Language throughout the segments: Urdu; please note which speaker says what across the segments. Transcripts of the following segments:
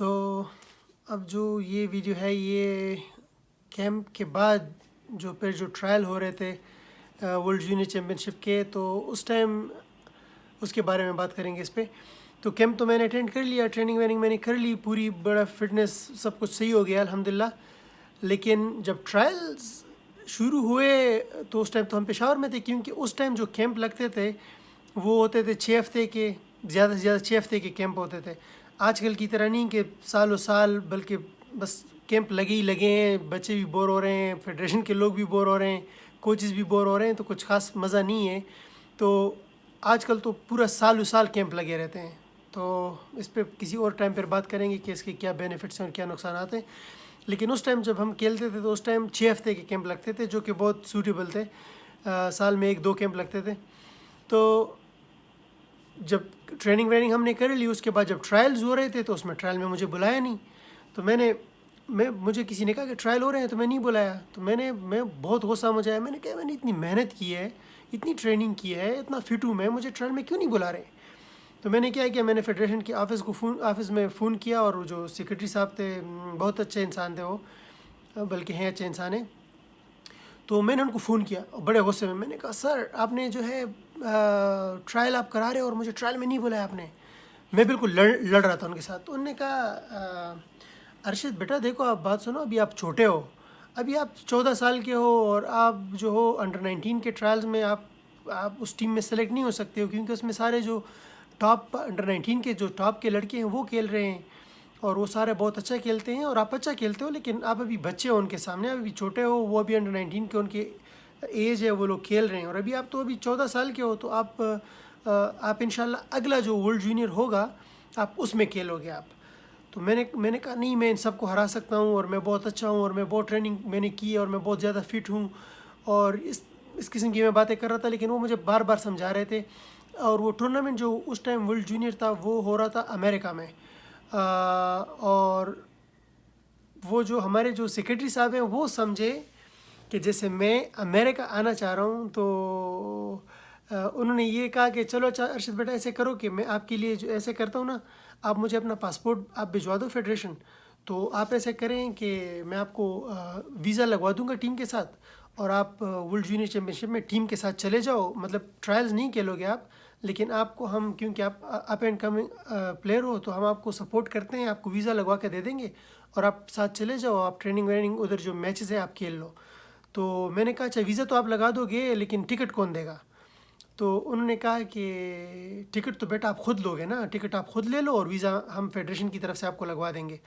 Speaker 1: تو اب جو یہ ویڈیو ہے یہ کیمپ کے بعد جو ٹرائل ہو رہے تھے ورلڈ جونیئر چیمپئن شپ کے، تو اس ٹائم اس کے بارے میں بات کریں گے اس پہ۔ تو کیمپ تو میں نے اٹینڈ کر لیا، ٹریننگ ویننگ میں نے کر لی پوری، بڑا فٹنس سب کچھ صحیح ہو گیا الحمدللہ۔ لیکن جب ٹرائلز شروع ہوئے تو اس ٹائم تو ہم پشاور میں تھے، کیونکہ اس ٹائم جو کیمپ لگتے تھے وہ ہوتے تھے 6 ہفتے کے، زیادہ سے زیادہ 6 ہفتے کے کیمپ ہوتے تھے۔ آج کل کی طرح نہیں کہ سال و سال، بلکہ بس کیمپ لگے ہی لگے ہیں، بچے بھی بور ہو رہے ہیں، فیڈریشن کے لوگ بھی بور ہو رہے ہیں، کوچز بھی بور ہو رہے ہیں، تو کچھ خاص مزہ نہیں ہے۔ تو آج کل تو پورا سال و سال کیمپ لگے رہتے ہیں۔ تو اس پہ کسی اور ٹائم پر بات کریں گے کہ اس کے کیا بینیفٹس ہیں اور کیا نقصانات ہیں۔ لیکن اس ٹائم جب ہم کھیلتے تھے تو اس ٹائم 6 ہفتے کے کیمپ لگتے تھے، جو کہ بہت سوٹیبل تھے، سال میں 1-2 کیمپ لگتے تھے۔ تو جب ٹریننگ ویننگ ہم نے کر لی، اس کے بعد جب ٹرائلز ہو رہے تھے تو اس میں ٹرائل میں مجھے بلایا نہیں۔ تو مجھے کسی نے کہا کہ ٹرائل ہو رہے ہیں، تو میں نہیں بلایا۔ تو میں بہت غصہ مجھے آیا، میں نے کہا میں نے اتنی محنت کی ہے، اتنی ٹریننگ کی ہے، اتنا فٹ ہوں میں، مجھے ٹرائل میں کیوں نہیں بلا رہے؟ تو میں نے کیا کیا، میں نے فیڈریشن کے آفس میں فون کیا، اور جو سیکرٹری صاحب تھے بہت اچھے انسان تھے وہ، بلکہ ہیں اچھے انسان ہیں۔ تو میں نے ان کو فون کیا بڑے غصے میں نے کہا سر آپ نے جو ہے ٹرائل آپ کرا رہے ہو اور مجھے ٹرائل میں نہیں بلایا آپ نے۔ میں بالکل لڑ رہا تھا ان کے ساتھ۔ تو انہوں نے کہا ارشد بیٹا دیکھو آپ بات سنو، ابھی آپ چھوٹے ہو، ابھی آپ 14 سال کے ہو، اور آپ جو ہو انڈر 19 کے ٹرائلز میں آپ اس ٹیم میں سلیکٹ نہیں ہو سکتے ہو، کیونکہ اس میں سارے جو ٹاپ انڈر 19 کے جو ٹاپ کے لڑکے ہیں وہ کھیل رہے ہیں، اور وہ سارے بہت اچھا کھیلتے ہیں، اور آپ اچھا کھیلتے ہو، لیکن آپ ابھی بچے ہو ان کے سامنے، آپ ابھی چھوٹے ہو، وہ ابھی انڈر 19 کے ان کے ایج ہے، وہ لوگ کھیل رہے ہیں، اور ابھی آپ تو ابھی 14 سال کے ہو، تو آپ انشاءاللہ اگلا جو ورلڈ جونیئر ہوگا آپ اس میں کھیلو گے آپ۔ تو میں نے کہا نہیں، میں ان سب کو ہرا سکتا ہوں، اور میں بہت اچھا ہوں، اور میں بہت ٹریننگ میں نے کی ہے، اور میں بہت زیادہ فٹ ہوں، اور اس قسم کی میں باتیں کر رہا تھا، لیکن وہ مجھے بار بار سمجھا رہے تھے۔ اور وہ ٹورنامنٹ جو اس ٹائم ورلڈ جونیئر تھا وہ ہو رہا تھا امریکہ میں، اور وہ جو ہمارے جو سیکرٹری صاحب ہیں وہ سمجھے کہ جیسے میں امریکہ آنا چاہ رہا ہوں، تو انہوں نے یہ کہا کہ چلو اچھا ارشد بیٹا ایسے کرو کہ میں آپ کے لیے جو ایسے کرتا ہوں نا، آپ مجھے اپنا پاسپورٹ آپ بھجوا دو فیڈریشن، تو آپ ایسے کریں کہ میں آپ کو ویزا لگوا دوں گا ٹیم کے ساتھ، اور آپ ورلڈ جونیئر چیمپئن شپ میں ٹیم کے ساتھ چلے جاؤ، مطلب ٹرائلز نہیں کھیلو گے آپ، لیکن آپ کو ہم کیونکہ آپ اپ اینڈ کمنگ پلیئر ہو تو ہم آپ کو سپورٹ کرتے ہیں، آپ کو ویزا لگوا کے دے دیں گے، اور آپ ساتھ چلے جاؤ، آپ ٹریننگ ویننگ ادھر جو میچز ہیں آپ کھیل لو۔ تو میں نے کہا اچھا ویزا تو آپ لگا دو گے، لیکن ٹکٹ کون دے گا؟ تو انہوں نے کہا کہ ٹکٹ تو بیٹا آپ خود لو گے نا، ٹکٹ آپ خود لے لو، اور ویزا ہم فیڈریشن کی طرف سے آپ کو لگوا دیں گے۔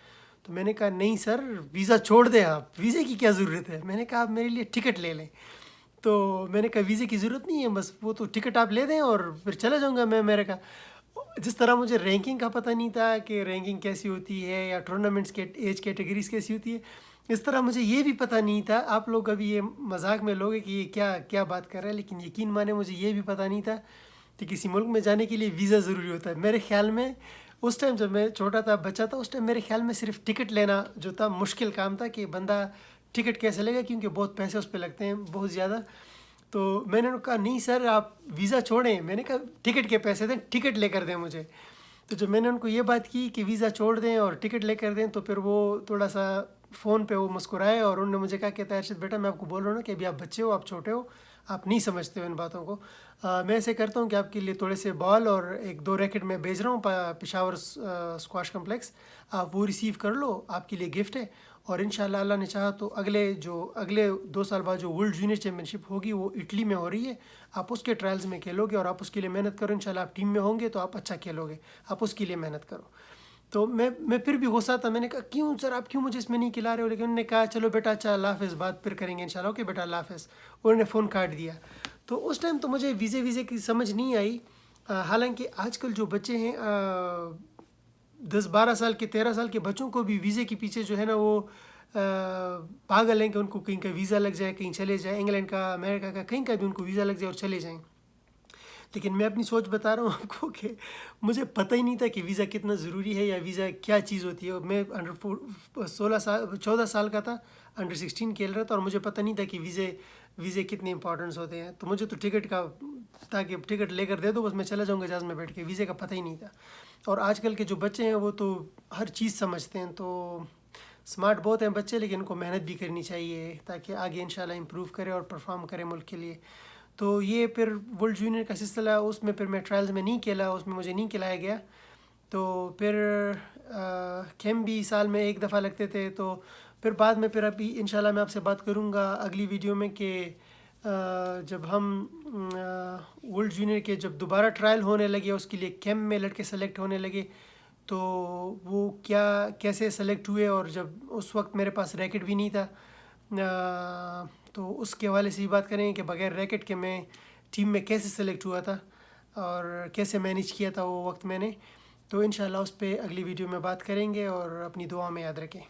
Speaker 1: تو میں نے کہا نہیں سر، ویزا چھوڑ دیں آپ، ویزے کی کیا ضرورت ہے؟ میں نے کہا آپ میرے لیے ٹکٹ لے لیں۔ تو میں نے کہا ویزے کی ضرورت نہیں ہے، بس وہ تو ٹکٹ آپ لے دیں اور پھر چلا جاؤں گا میں امریکہ۔ جس طرح مجھے رینکنگ کا پتہ نہیں تھا کہ رینکنگ کیسی ہوتی ہے، یا ٹورنامنٹس کے ایج کیٹیگریز کیسی ہوتی ہے، اس طرح مجھے یہ بھی پتہ نہیں تھا۔ آپ لوگ ابھی یہ مذاق میں لوگ ہیں کہ یہ کیا بات کر رہے ہیں، لیکن یقین مانے مجھے یہ بھی پتہ نہیں تھا کہ کسی ملک میں جانے کے لیے ویزا ضروری ہوتا ہے۔ میرے خیال میں اس ٹائم جب میں چھوٹا تھا، بچہ تھا، اس ٹائم میرے خیال میں صرف ٹکٹ لینا جو تھا مشکل کام تھا، کہ بندہ ٹکٹ کیسے لے گا، کیونکہ بہت پیسے اس پہ لگتے ہیں بہت زیادہ۔ تو میں نے کہا نہیں سر آپ ویزا چھوڑیں، میں نے کہا ٹکٹ کے پیسے دیں، ٹکٹ لے کر دیں مجھے۔ تو جب میں نے ان کو یہ بات کی کہ ویزا چھوڑ دیں اور ٹکٹ لے کر دیں، تو پھر وہ تھوڑا سا فون پہ وہ مسکرائے، اور انہوں نے مجھے کہا کہ ارشد بیٹا میں آپ کو بول رہا ہوں نا کہ ابھی آپ بچے ہو، آپ چھوٹے ہو، آپ نہیں سمجھتے ہو ان باتوں کو۔ میں ایسے کرتا ہوں کہ آپ کے لیے تھوڑے سے بال اور 1-2 ریکٹ میں بھیج رہا ہوں پشاور اسکواش کمپلیکس، آپ وہ ریسیو کر لو، آپ کے لیے گفٹ ہے، اور انشاءاللہ اللہ نے چاہا تو اگلے 2 سال بعد جو ورلڈ جونیئر چیمپئن شپ ہوگی وہ اٹلی میں ہو رہی ہے، آپ اس کے ٹرائلز میں کھیلو گے، اور آپ اس کے لیے محنت کرو، انشاءاللہ آپ ٹیم میں ہوں گے تو آپ اچھا کھیلو گے، آپ اس کے لیے محنت کرو۔ تو میں پھر بھی غصہ تھا، میں نے کہا کیوں سر آپ کیوں مجھے اس میں نہیں کھلا رہے ہو؟ لیکن انہوں نے کہا چلو بیٹا اچھا اللہ حافظ، بات پھر کریں گے انشاءاللہ، اوکے بیٹا اللہ حافظ، انہوں نے فون کاٹ دیا۔ تو اس ٹائم تو مجھے ویزے کی سمجھ نہیں آئی، حالانکہ آج کل جو بچے ہیں 10-12 سال کے 13 سال کے بچوں کو بھی ویزے کے پیچھے جو ہے نا وہ پاگل ہیں کہ ان کو کہیں کا ویزا لگ جائے، کہیں چلے جائیں، انگلینڈ کا، امریکہ کا، کہیں کا بھی ان کو ویزا لگ جائے اور چلے جائیں۔ لیکن میں اپنی سوچ بتا رہا ہوں آپ کو کہ مجھے پتہ ہی نہیں تھا کہ ویزا کتنا ضروری ہے، یا ویزا کیا چیز ہوتی ہے۔ میں 14 سال کا تھا، انڈر 16 کھیل رہا تھا، اور مجھے پتہ نہیں تھا کہ ویزے ویزے کتنے امپورٹنس ہوتے ہیں. تو مجھے تو ٹکٹ کا تاکہ ٹکٹ لے کر دے دو بس میں چلا جاؤں گا جہاز میں بیٹھ کے, ویزے کا پتہ ہی نہیں تھا. اور آج کل کے جو بچے ہیں وہ تو ہر چیز سمجھتے ہیں, تو اسمارٹ بہت ہیں بچے, لیکن ان کو محنت بھی کرنی چاہیے تاکہ آگے انشاءاللہ امپروو کرے اور پرفارم کرے ملک کے لیے. تو یہ پھر ورلڈ جونیئر کا سلسلہ, اس میں پھر میں ٹرائلز میں نہیں کھیلا, اس میں مجھے نہیں کھلایا گیا. تو پھر کیمپ بھی سال میں ایک دفعہ لگتے تھے. تو پھر بعد میں پھر ابھی انشاءاللہ میں آپ سے بات کروں گا اگلی ویڈیو میں کہ جب ہم ورلڈ جونیئر کے جب دوبارہ ٹرائل ہونے لگے, اس کے لیے کیمپ میں لڑکے سلیکٹ ہونے لگے, تو وہ کیسے سلیکٹ ہوئے, اور جب اس وقت میرے پاس ریکٹ بھی نہیں تھا, تو اس کے حوالے سے بھی بات کریں کہ بغیر ریکٹ کے میں ٹیم میں کیسے سلیکٹ ہوا تھا اور کیسے مینیج کیا تھا وہ وقت میں نے. تو انشاءاللہ اس پہ اگلی ویڈیو میں بات کریں گے, اور اپنی دعا میں یاد رکھیں.